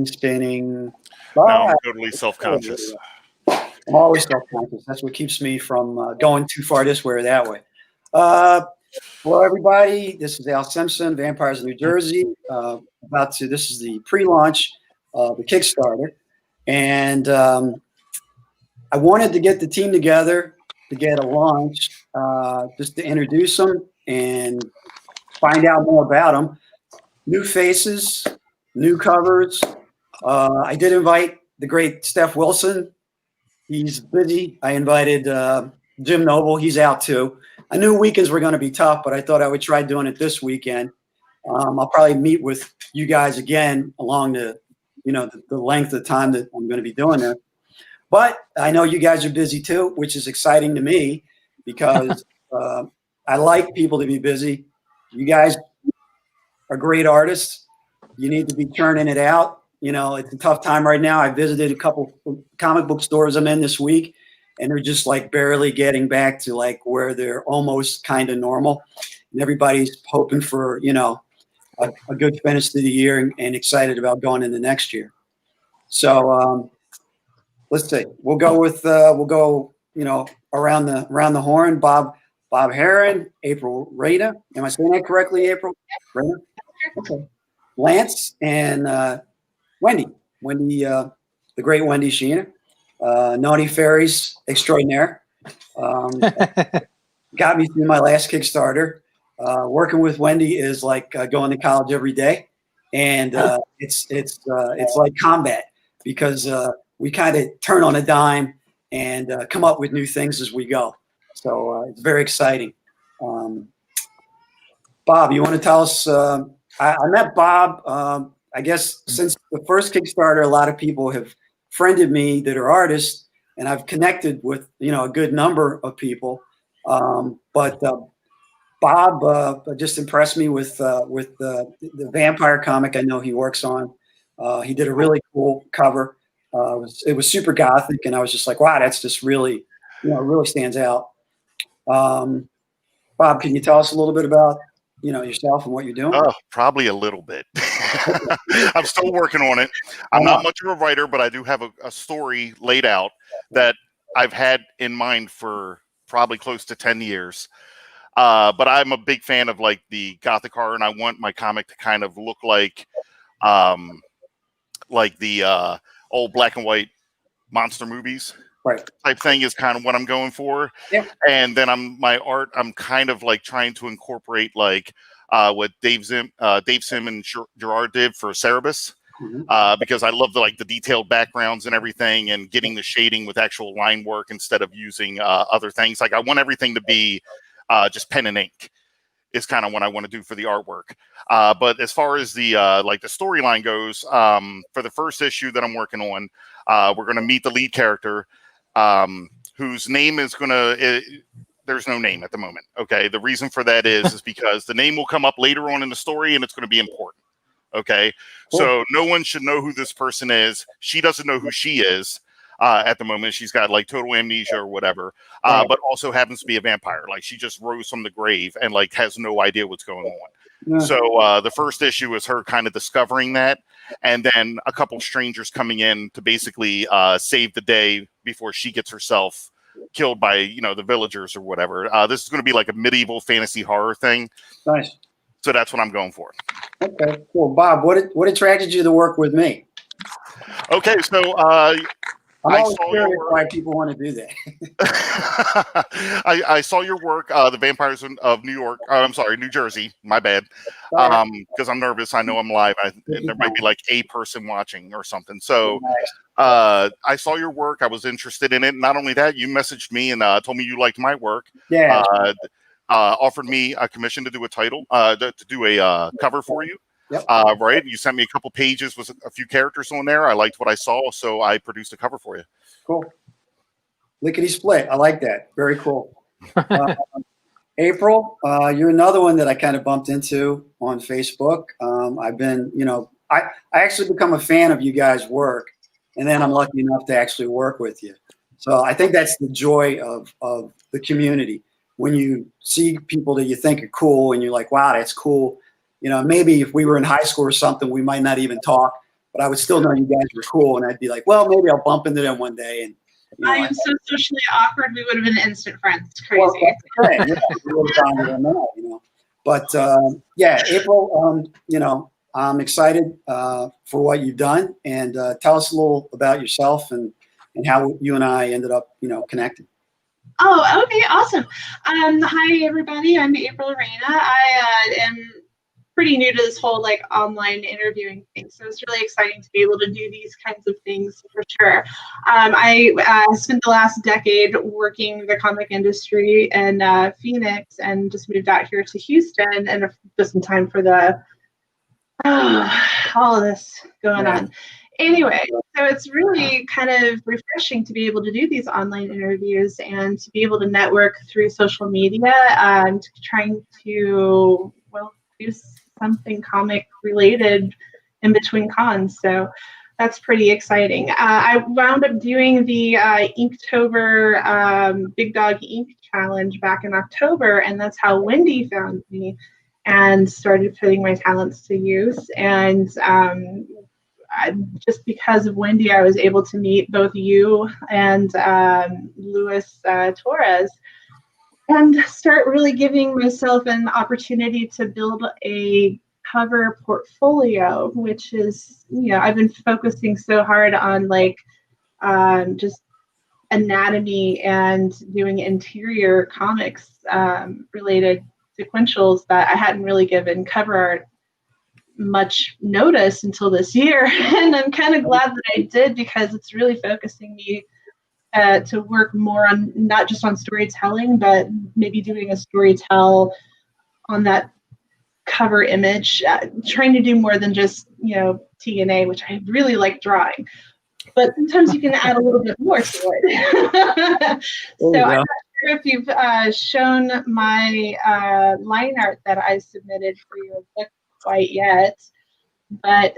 Spinning. Now Ah, I'm totally self-conscious. I'm always self-conscious. That's what keeps me from going too far this way or that way. Uh, Hello, everybody. This is Al Simpson, Vampires of New Jersey. This is the pre-launch of the Kickstarter. And I wanted to get the team together to get a launch, just to introduce them and find out more about them. New faces, new covers. I did invite the great Steph Wilson. He's busy. I invited Jim Noble. He's out too. I knew weekends were going to be tough, but I thought I would try doing it this weekend. I'll probably meet with you guys again along the length of time that I'm going to be doing this. But I know you guys are busy too, which is exciting to me because I like people to be busy. You guys are great artists. You need to be churning it out. It's a tough time right now. I visited a couple comic book stores I'm in this week, and they're just like barely getting back to like where they're almost kind of normal. And everybody's hoping for, a good finish to the year and excited about going into next year. So let's see. We'll go around the horn. Bob Heron, April Rada. Am I saying that correctly, April? Rada? Okay. Lance and Wendy, the great Wendy Sheena, Naughty Fairies extraordinaire. Got me through my last Kickstarter. Working with Wendy is like going to college every day, and it's like combat because we kind of turn on a dime and come up with new things as we go. So it's very exciting. Bob, you want to tell us? I met Bob. I guess since the first Kickstarter, a lot of people have friended me that are artists, and I've connected with a good number of people. But Bob just impressed me with the vampire comic I know he works on. He did a really cool cover. It was super gothic, and I was just like, wow, that's just really, really stands out. Bob, can you tell us a little bit about yourself and what you're doing? Oh, probably a little bit. I'm still working on it. I'm not much of a writer, but I do have a story laid out that I've had in mind for probably close to 10 years. But I'm a big fan of like the gothic horror, and I want my comic to kind of look like the old black and white monster movies. Right. Type thing is kind of what I'm going for. Yeah. And then I'm kind of like trying to incorporate like what Dave Sim and Gerard did for Cerebus. Mm-hmm. Because I love the detailed backgrounds and everything, and getting the shading with actual line work instead of using other things. Like I want everything to be just pen and ink is kind of what I want to do for the artwork. But as far as the the storyline goes, for the first issue that I'm working on, we're going to meet the lead character, whose name is there's no name at the moment. Okay. The reason for that is because the name will come up later on in the story, and it's going to be important. Okay. Cool. So no one should know who this person is. She doesn't know who she is. At the moment, she's got like total amnesia or whatever, but also happens to be a vampire. Like she just rose from the grave and like has no idea what's going on. Yeah. So the first issue is her kind of discovering that, and then a couple strangers coming in to basically save the day before she gets herself killed by the villagers or whatever. This is going to be like a medieval fantasy horror thing. Nice. So that's what I'm going for. Okay, cool. Bob, what attracted you to work with me? Okay, so I'm always curious why people want to do that. I saw your work, The Vampires of New York. I'm sorry, New Jersey. My bad. Because I'm nervous. I know I'm live. There might be like a person watching or something. So I saw your work. I was interested in it. Not only that, you messaged me and told me you liked my work. Yeah. Offered me a commission to do a title, to do a cover for you. Yep. Right. You sent me a couple pages with a few characters on there. I liked what I saw, so I produced a cover for you. Cool. Lickety split. I like that. Very cool. April, you're another one that I kind of bumped into on Facebook. I've been, I actually become a fan of you guys' work, and then I'm lucky enough to actually work with you. So I think that's the joy of the community. When you see people that you think are cool and you're like, wow, that's cool. Maybe if we were in high school or something, we might not even talk. but I would still know you guys were cool, and I'd be like, well, maybe I'll bump into them one day. And I am so socially awkward. We would have been instant friends. It's crazy. Well, yeah, we would have gone to them now. But yeah, April, I'm excited for what you've done, and tell us a little about yourself and how you and I ended up, connecting. Oh, okay, awesome. Hi everybody. I'm April Arena. I am pretty new to this whole like online interviewing thing, so it's really exciting to be able to do these kinds of things for sure. I spent the last decade working the comic industry in Phoenix, and just moved out here to Houston, and just in time for the all of this going on. Anyway, so it's really kind of refreshing to be able to do these online interviews and to be able to network through social media, trying to, well, do something comic related in between cons. So that's pretty exciting. I wound up doing the Inktober Big Dog Ink Challenge back in October, and that's how Wendy found me and started putting my talents to use. And just because of Wendy, I was able to meet both you and Luis Torres, and start really giving myself an opportunity to build a cover portfolio, which is, I've been focusing so hard on like just anatomy and doing interior comics related sequentials that I hadn't really given cover art much notice until this year. And I'm kind of glad that I did, because it's really focusing me to work more on not just on storytelling, but maybe doing a storytell on that cover image, trying to do more than just TNA, which I really like drawing, but sometimes you can add a little bit more to it. So I'm not sure if you've shown my line art that I submitted for your book quite yet, but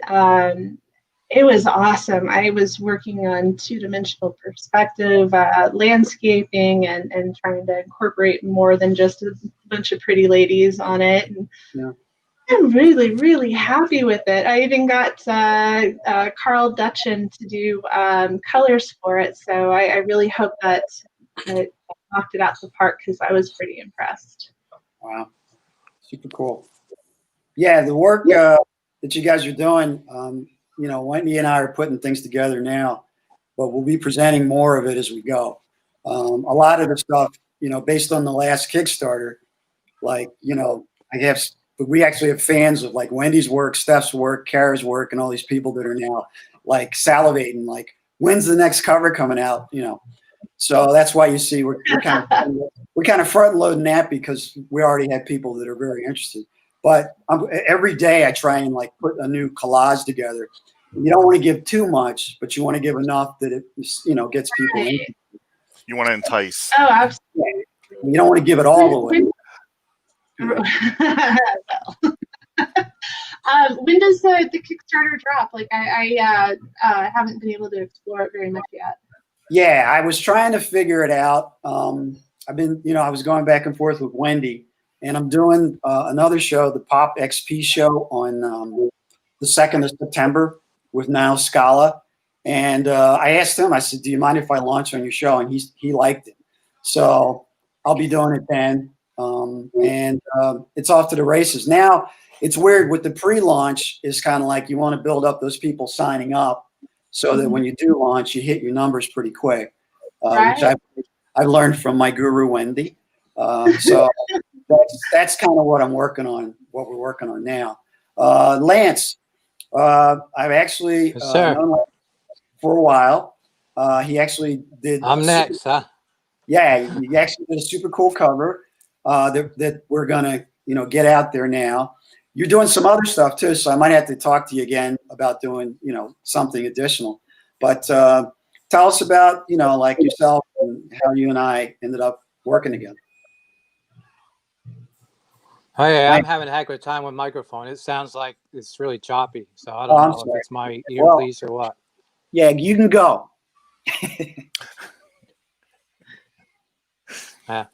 it was awesome. I was working on two-dimensional perspective, landscaping, and trying to incorporate more than just a bunch of pretty ladies on it. And I'm really, really happy with it. I even got Carl Dutchin to do colors for it, so I really hope that it knocked it out the park, because I was pretty impressed. Wow, super cool. Yeah, the work that you guys are doing, Wendy and I are putting things together now, but we'll be presenting more of it as we go. A lot of the stuff, based on the last Kickstarter, like, we actually have fans of like Wendy's work, Steph's work, Kara's work, and all these people that are now like salivating, like, when's the next cover coming out? So that's why you see we're kind of front loading that, because we already have people that are very interested. But every day I try and like put a new collage together. You don't want to give too much, but you want to give enough that it gets people in. You want to entice. Oh, absolutely. You don't want to give it all away. When does the Kickstarter drop? Like I haven't been able to explore it very much yet. Yeah, I was trying to figure it out. I was going back and forth with Wendy, and I'm doing another show, the Pop XP show, on the 2nd of September with Niall Scala. And I asked him, I said, do you mind if I launch on your show? And he liked it. So I'll be doing it then. And it's off to the races. Now, it's weird with the pre-launch, is kind of like you want to build up those people signing up so that when you do launch, you hit your numbers pretty quick, which I've learned from my guru, Wendy. So that's kind of what we're working on now. Lance, I've actually known Lance for a while. He actually did. I'm next, huh? Yeah, he actually did a super cool cover that we're gonna, get out there now. You're doing some other stuff too, so I might have to talk to you again about doing, something additional. But tell us about, like yourself and how you and I ended up working together. Oh yeah, I'm having a heck of a time with microphone. It sounds like it's really choppy, so I don't know if it's my earpiece or what. Yeah, you can go. Yeah.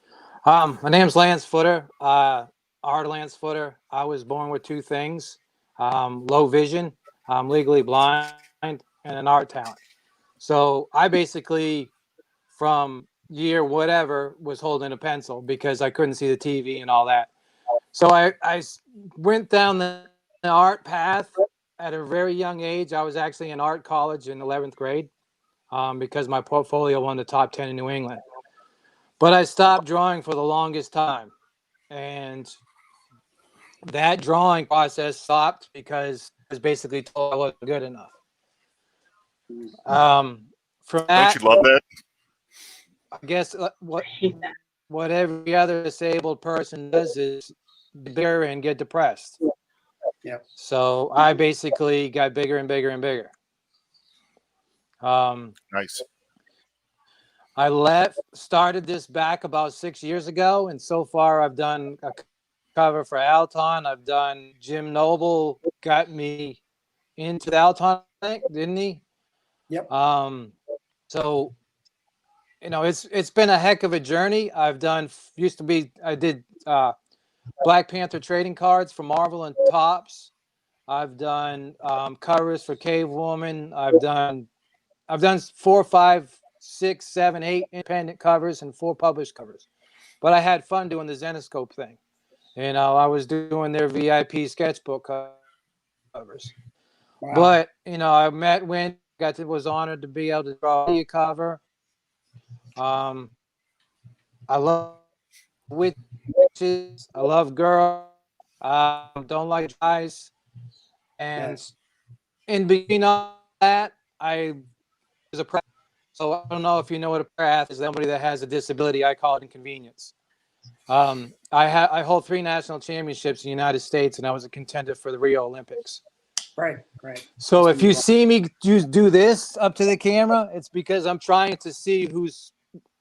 My name's Lance Footer. Lance Footer. I was born with two things: low vision I'm legally blind and an art talent. So I basically, from year whatever, was holding a pencil because I couldn't see the TV and all that. So I went down the art path at a very young age. I was actually in art college in 11th grade because my portfolio won the top 10 in New England. But I stopped drawing for the longest time. And that drawing process stopped because I was basically told I wasn't good enough. From that, Don't you love that? I guess I hate that. what every other disabled person does is get bigger and get depressed. Yeah. So I basically got bigger and bigger and bigger. Nice. I started this back about 6 years ago, and so far I've done a cover for Alton. I've done Jim Noble got me into the Alton, I think, didn't he? Yep. So it's been a heck of a journey. I did Black Panther trading cards for Marvel and Topps. I've done covers for Cave Woman. I've done 4, 5, 6, 7, 8 independent covers and 4 published covers. But I had fun doing the Zenoscope thing. I was doing their VIP sketchbook covers. Wow. But I met Wendy. Was honored to be able to draw a cover. I love witches. I love girls. Don't like guys. And in between all that, I was a prayer. So I don't know if you know what a prayer is. Somebody that has a disability. I call it inconvenience. I hold 3 national championships in the United States, and I was a contender for the Rio Olympics. Right. So if you see me do this up to the camera, it's because I'm trying to see who's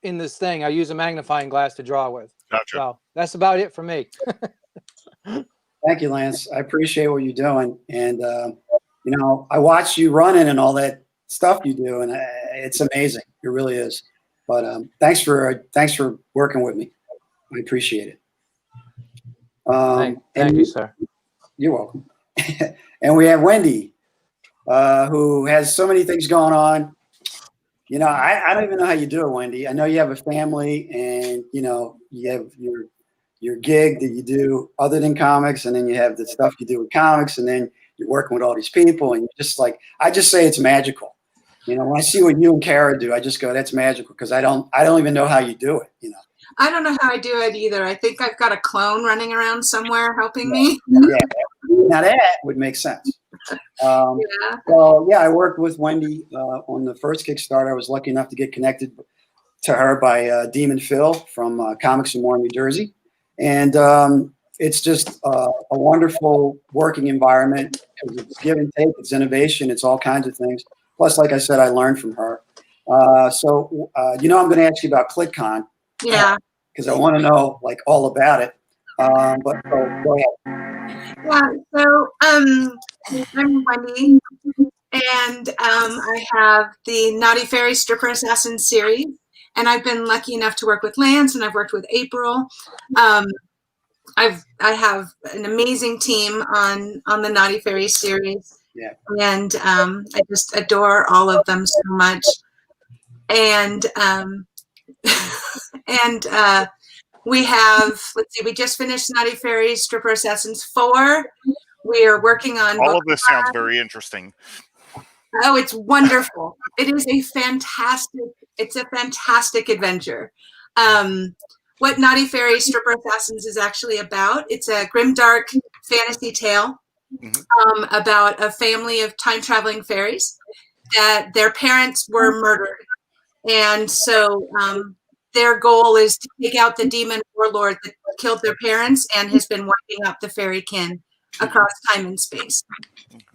in this thing. I use a magnifying glass to draw with. Gotcha. So that's about it for me. Thank you, Lance. I appreciate what you're doing. And, I watch you running and all that stuff you do, and it's amazing. It really is. But thanks for working with me. I appreciate it. Thank you, sir. You're welcome. And we have Wendy, who has so many things going on. I don't even know how you do it, Wendy. I know you have a family, and you have your gig that you do other than comics, and then you have the stuff you do with comics, and then you're working with all these people, and you're just like, I just say it's magical. When I see what you and Kara do, I just go, that's magical, because I don't even know how you do it. I don't know how I do it either. I think I've got a clone running around somewhere helping me. Yeah. Now that would make sense. Well, I worked with Wendy on the first Kickstarter. I was lucky enough to get connected to her by Demon Phil from Comics and More, New Jersey. And it's just a wonderful working environment because it's give and take, it's innovation, it's all kinds of things. Plus, like I said, I learned from her. So I'm going to ask you about ClickCon. Yeah. Because I want to know all about it. But go ahead. Yeah. So I'm Wendy, and I have the Naughty Fairy Stripper Assassin series, and I've been lucky enough to work with Lance, and I've worked with April. I have an amazing team on the Naughty Fairy series. Yeah. And I just adore all of them so much. And we have, we just finished Naughty Fairy Stripper Assassins 4. We are working on all of this sounds very interesting. Oh, it's wonderful. It is a fantastic adventure. What Naughty Fairy Stripper Assassins is actually about, it's a grimdark fantasy tale about a family of time-traveling fairies that their parents were murdered. And so their goal is to take out the demon warlord that killed their parents and has been wiping out the fairy kin across time and space.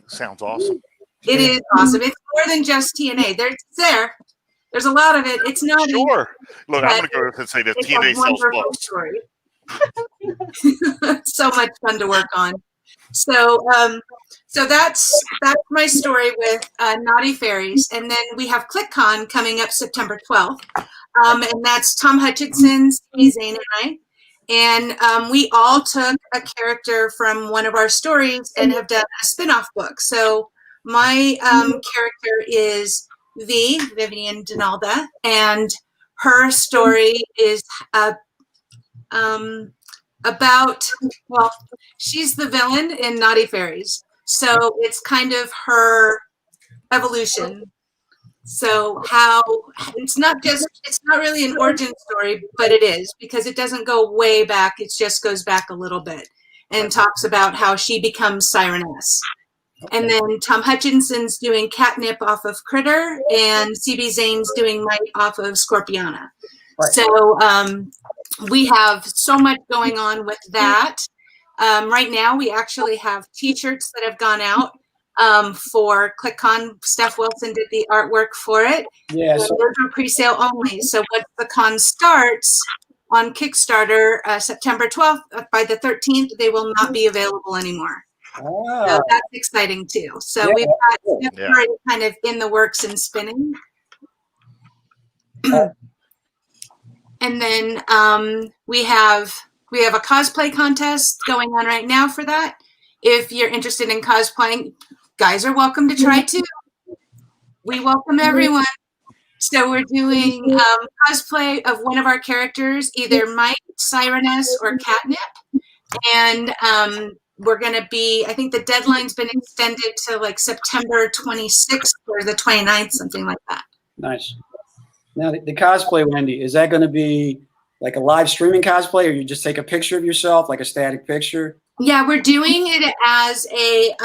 Sounds awesome. It is awesome. It's more than just TNA. There's a lot of it. It's not sure. Look, I'm going to go ahead and say that TNA sells books. Story. So much fun to work on. So that's my story with Naughty Fairies, and then we have ClickCon coming up September 12th, and that's Tom Hutchinson, Steve Zane, and I, and we all took a character from one of our stories and have done a spin-off book. So My character is Vivian Donalda, and her story is about, well, she's the villain in Naughty Fairies. So it's kind of her evolution. So how it's not really an origin story, but it is, because it doesn't go way back. It just goes back a little bit and talks about how she becomes Sireness. And then Tom Hutchinson's doing Catnip off of Critter, and CB Zane's doing Might off of Scorpiana. Right. So we have so much going on with that. Right now, we actually have T-shirts that have gone out for ClickCon. Steph Wilson did the artwork for it. Yeah. So those are pre-sale only. So once the con starts on Kickstarter, September 12th, by the 13th, they will not be available anymore. So that's exciting too. So we've got Steph already kind of in the works and spinning. And then we have a cosplay contest going on right now for that. If you're interested in cosplaying, guys are welcome to try too. We welcome everyone. So we're doing cosplay of one of our characters, either Mike, Sireness, or Catnip. And we're going to be, I think the deadline's been extended to like September 26th or the 29th, something like that. Nice. Now, the cosplay, Wendy, is that going to be like a live streaming cosplay, or you just take a picture of yourself, like a static picture? Yeah, we're doing it as a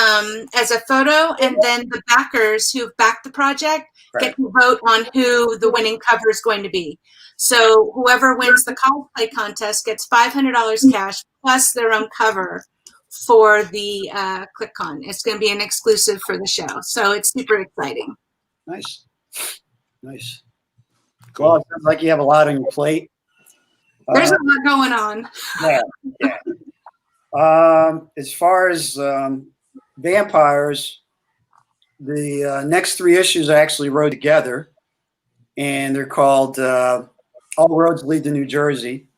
photo, and then the backers who've backed the project get to vote on who the winning cover is going to be. So whoever wins the cosplay contest gets $500 cash plus their own cover for the ClickCon. It's going to be an exclusive for the show, so it's super exciting. Nice, nice. Cool. Well, it sounds like you have a lot on your plate. There's a lot going on. Yeah. As far as vampires, the next 3 issues I actually wrote together, and they're called All Roads Lead to New Jersey.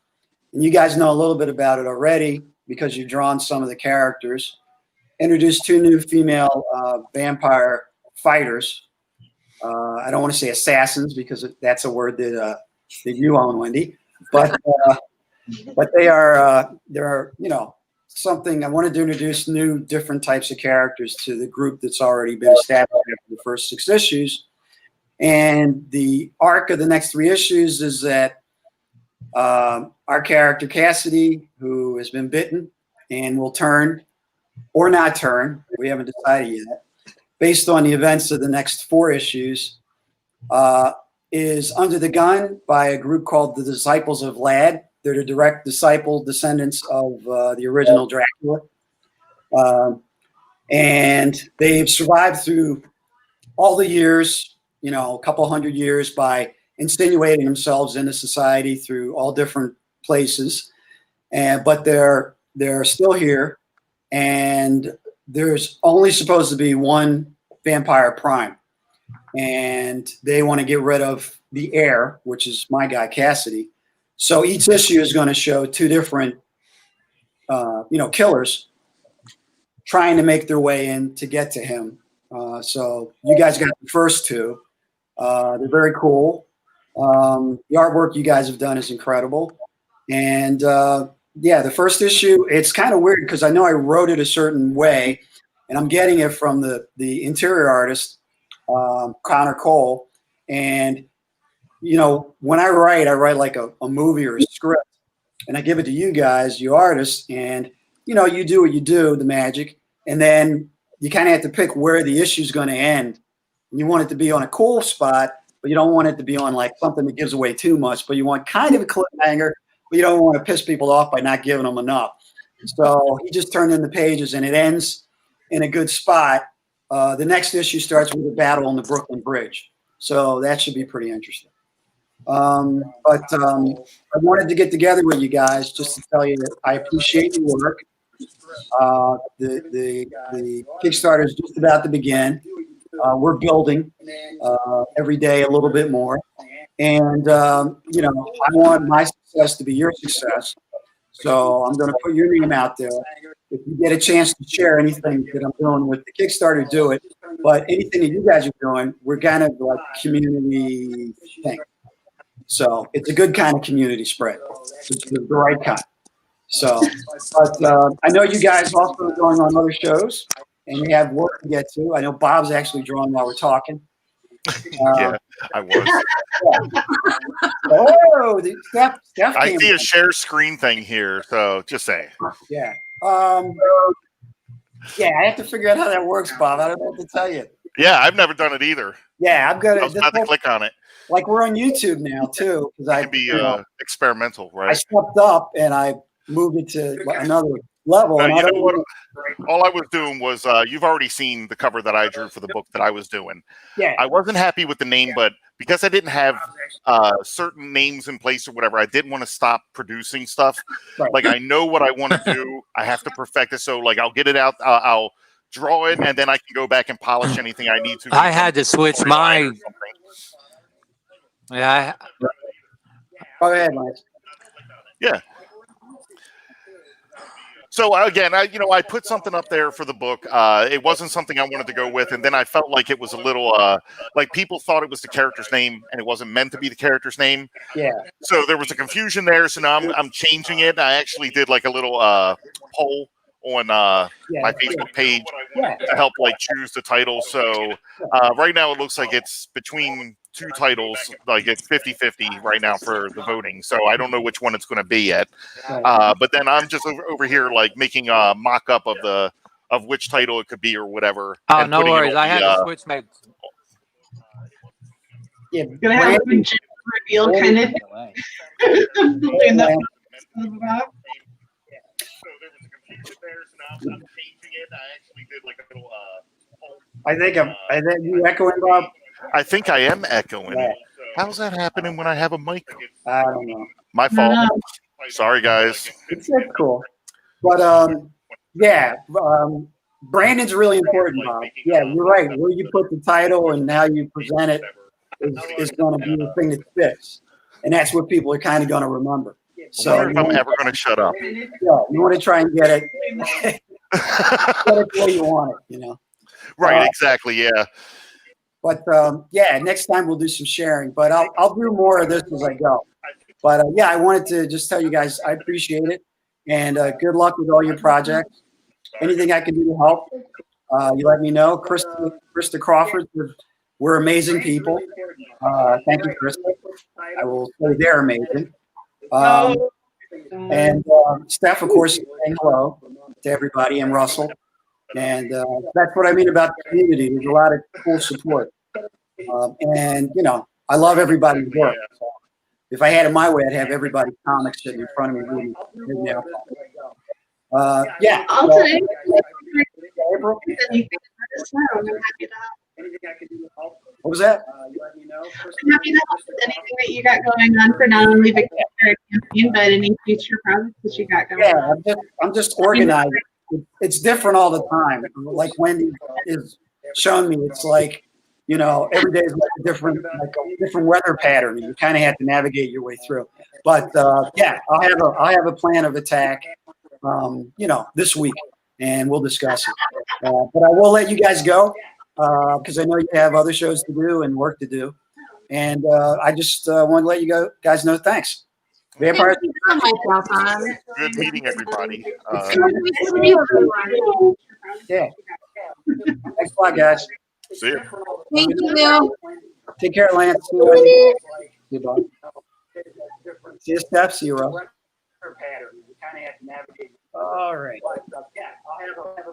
And you guys know a little bit about it already because you've drawn some of the characters. Introduced 2 new female vampire fighters. I don't want to say assassins because that's a word that you own, Wendy. But they are something. I wanted to introduce new, different types of characters to the group that's already been established after the first 6 issues. And the arc of the next 3 issues is that our character Cassidy, who has been bitten and will turn or not turn, we haven't decided yet, based on the events of the next 4 issues, is under the gun by a group called the Disciples of Lad. They're the direct descendants of the original Dracula. And they've survived through all the years, a couple hundred years, by insinuating themselves into society through all different places. But they're still here. And there's only supposed to be one vampire prime. And they want to get rid of the heir, which is my guy, Cassidy. So each issue is going to show 2 different, killers trying to make their way in to get to him. So you guys got the first 2. They're very cool. The artwork you guys have done is incredible. And the first issue, it's kind of weird because I know I wrote it a certain way, and I'm getting it from the interior artist, Connor Cole. And, when I write like a movie or a script, and I give it to you guys, you artists, and, you do what you do, the magic, and then you kind of have to pick where the issue is going to end. And you want it to be on a cool spot, but you don't want it to be on like something that gives away too much, but you want kind of a cliffhanger, but you don't want to piss people off by not giving them enough. So he just turned in the pages, and it ends in a good spot. The next issue starts with a battle on the Brooklyn Bridge. So that should be pretty interesting. But I wanted to get together with you guys just to tell you that I appreciate your work. The Kickstarter is just about to begin. We're building every day a little bit more. And, I want my success to be your success. So I'm going to put your name out there. if you get a chance to share anything that I'm doing with the Kickstarter, do it. But anything that you guys are doing, we're kind of like community thing. So it's a good kind of community spread. It's the right kind. So, but I know you guys also are going on other shows, and you have work to get to. I know Bob's actually drawing while we're talking. Yeah, I was. Oh, Steph I came see a in. share screen thing here, so just say. Yeah. Yeah, I have to figure out how that works, Bob. I don't know what to tell you. Yeah, I've never done it either. Yeah, I'm I gonna. was about to click on it. Like we're on YouTube now too, because It can be experimental, I right? stepped up and I moved it to another level. And You I know don't what? All I was doing was you've already seen the cover that I drew for the book that I was doing. Yeah. I wasn't happy with the name, but because I didn't have certain names in place or whatever, I didn't want to stop producing stuff. Right. Like I know what I want to do. I have to perfect it. So like I'll get it out. I'll draw it, and then I can go back and polish anything I need to. I had to switch my. Yeah, Go ahead, Lance. Yeah. So again, I put something up there for the book. It wasn't something I wanted to go with, and then I felt like it was a little like people thought it was the character's name, and it wasn't meant to be the character's name. Yeah. So there was a confusion there. So now I'm changing it. I actually did like a little poll on my Facebook page to help like choose the title. So right now it looks like it's between two titles, like it's 50-50 right now for the voting. So I don't know which one it's going to be yet. But then I'm just over here like making a mock-up of which title it could be or whatever. oh, and no putting it worries. on I had the, to switch my. Yeah. Gonna have a Brandon- gender reveal kind of doing that. So there was a confusion there, so now I'm changing it. I actually did like a little poll. I think you echoing, Bob. I think I am echoing. How's that happening when I have a mic? I don't know. My fault. Sorry, guys. It's cool. But Brandon's really important, Bob. Yeah, you're right. Where you put the title and how you present it is going to be the thing that fits, and that's what people are kind of going to remember. So I wonder if I'm ever going to shut up. Yeah, you want to try and get it, get it where you want it, you know. Right, exactly, yeah. But next time we'll do some sharing. But I'll do more of this as I go. But I wanted to just tell you guys I appreciate it, and good luck with all your projects. Anything I can do to help, you let me know. Krista Crawford, we're amazing people. Thank you, Krista. I will say they're amazing. And Steph, of course, saying hello to everybody, and Russell. And that's what I mean about the community. There's a lot of cool support. And, I love everybody's work. So if I had it my way, I'd have everybody's comics sitting in front of me reading. Also, April? anything I'm happy to help. What was that? I'm happy to help with anything that you got going on for not only the Kickstarter campaign, but any future projects that you got going on. Yeah, I'm just organized. It's different all the time. Like Wendy is showing me, it's like, every day is like a different weather pattern. You kind of have to navigate your way through. But I'll have a plan of attack, this week, and we'll discuss it. But I will let you guys go because I know you have other shows to do and work to do. And I just want to let you guys know thanks. Vampires. Good meeting everybody. Yeah. Thanks a lot, guys. See you. Thank you. Take care, Lance. See you, Wendy. See you, Bob. See you, Steph. See you, Russ. All right.